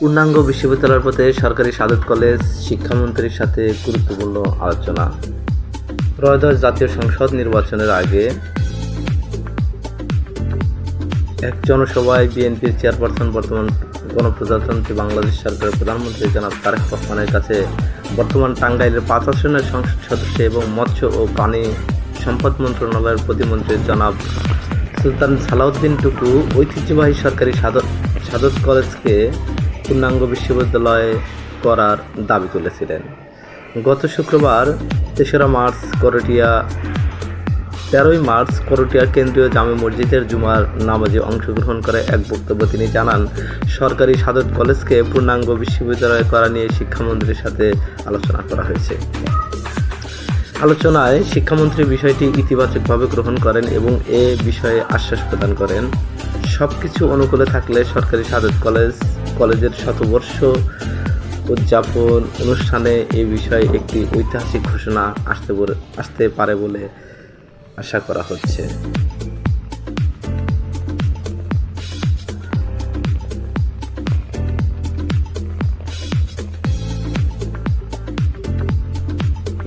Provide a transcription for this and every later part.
পূর্ণাঙ্গ বিশ্ববিদ্যালয়ের পথে সরকারি সাদত কলেজ শিক্ষামন্ত্রীর সাথে গুরুত্বপূর্ণ আলোচনা। ত্রয়োদশ জাতীয় সংসদ নির্বাচনের আগে এক জনসভায় বিএনপির চেয়ারপারসন বর্তমান গণপ্রজাতন্ত্রী বাংলাদেশ সরকারের প্রধানমন্ত্রী জনাব তারেক রহমানের কাছে বর্তমান টাঙ্গাইলের 5 আসনের সংসদ সদস্য এবং মৎস্য ও প্রাণী সম্পদ মন্ত্রণালয়ের প্রতিমন্ত্রী জনাব সুলতান সালাউদ্দিন টুকু ঐতিহ্যবাহী সরকারি সাদত কলেজকে পূর্ণাঙ্গ বিশ্ববিদ্যালয় করার দাবি তুলেছিলেন। গত শুক্রবার 13 মার্চ করটিয়া কেন্দ্রীয় জামে মসজিদের জুমার নামাজে অংশগ্রহণ করে এক বক্তব্যে তিনি জানান, সরকারি সাদত কলেজকে পূর্ণাঙ্গ বিশ্ববিদ্যালয় করা নিয়ে শিক্ষামন্ত্রীর সাথে আলোচনা করা হয়েছে। আলোচনায় শিক্ষামন্ত্রী বিষয়টি ইতিবাচকভাবে গ্রহণ করেন এবং এ বিষয়ে আশ্বাস প্রদান করেন, সবকিছু অনুকূলে থাকলে সরকারি সাদত কলেজের শতবর্ষ উদযাপন অনুষ্ঠানে এ বিষয়ে একটি ঐতিহাসিক ঘোষণা আসতে পারে বলে আশা করা হচ্ছে।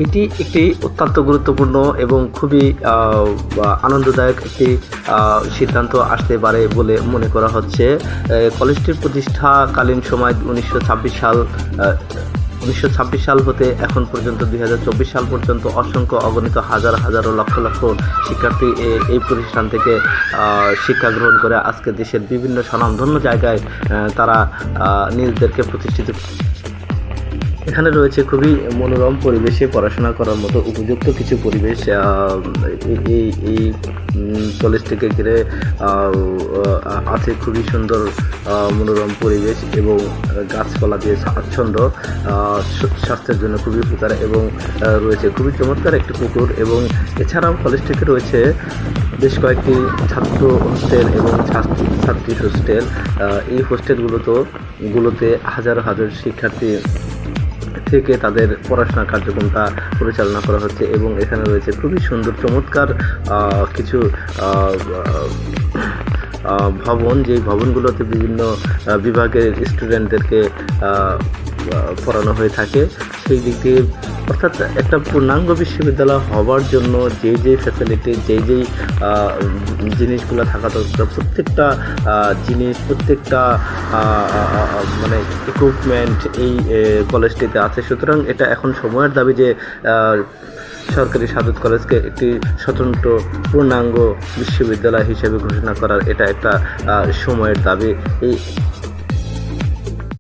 এটি একটি অত্যন্ত গুরুত্বপূর্ণ এবং খুবই আনন্দদায়ক একটি সিদ্ধান্ত আসতে পারে বলে মনে করা হচ্ছে। কলেজটির প্রতিষ্ঠাকালীন সময় 1926 সাল হতে এখন পর্যন্ত 2024 সাল পর্যন্ত অসংখ্য অগণিত হাজার লক্ষ শিক্ষার্থী এই প্রতিষ্ঠান থেকে শিক্ষা গ্রহণ করে আজকে দেশের বিভিন্ন স্বনামধন্য জায়গায় তারা নিজেদেরকে প্রতিষ্ঠিত। এখানে রয়েছে খুবই মনোরম পরিবেশে পড়াশোনা করার মতো উপযুক্ত কিছু পরিবেশ। এই কলেজটিকে ঘিরে আছে খুবই সুন্দর মনোরম পরিবেশ এবং গাছপালা দিয়ে আচ্ছন্ন, স্বাস্থ্যের জন্য খুবই উপকার এবং রয়েছে খুবই চমৎকার একটি পুকুর। এবং এছাড়াও কলেজটিতে রয়েছে বেশ কয়েকটি ছাত্র হোস্টেল এবং ছাত্রী হোস্টেল। এই হোস্টেলগুলোতে হাজার শিক্ষার্থী থেকে তাদের পড়াশোনা কার্যক্রমটা পরিচালনা করা হচ্ছে এবং এখানে রয়েছে খুবই সুন্দর চমৎকার কিছু ভবন, যেই ভবনগুলোতে বিভিন্ন বিভাগের স্টুডেন্টদেরকে পড়ানো হয়ে থাকে। সেই দিক দিয়ে অর্থাৎ একটা পূর্ণাঙ্গ বিশ্ববিদ্যালয় হওয়ার জন্য যেই ফ্যাসিলিটি যেই জিনিসগুলো থাকা দরকার, প্রত্যেকটা জিনিস প্রত্যেকটা মানে ইকুইপমেন্ট এই কলেজটিতে আছে। সুতরাং এটা এখন সময়ের দাবি যে সরকারি সাদত কলেজকে একটি স্বতন্ত্র পূর্ণাঙ্গ বিশ্ববিদ্যালয় হিসেবে ঘোষণা করার, এটা একটা সময়ের দাবি।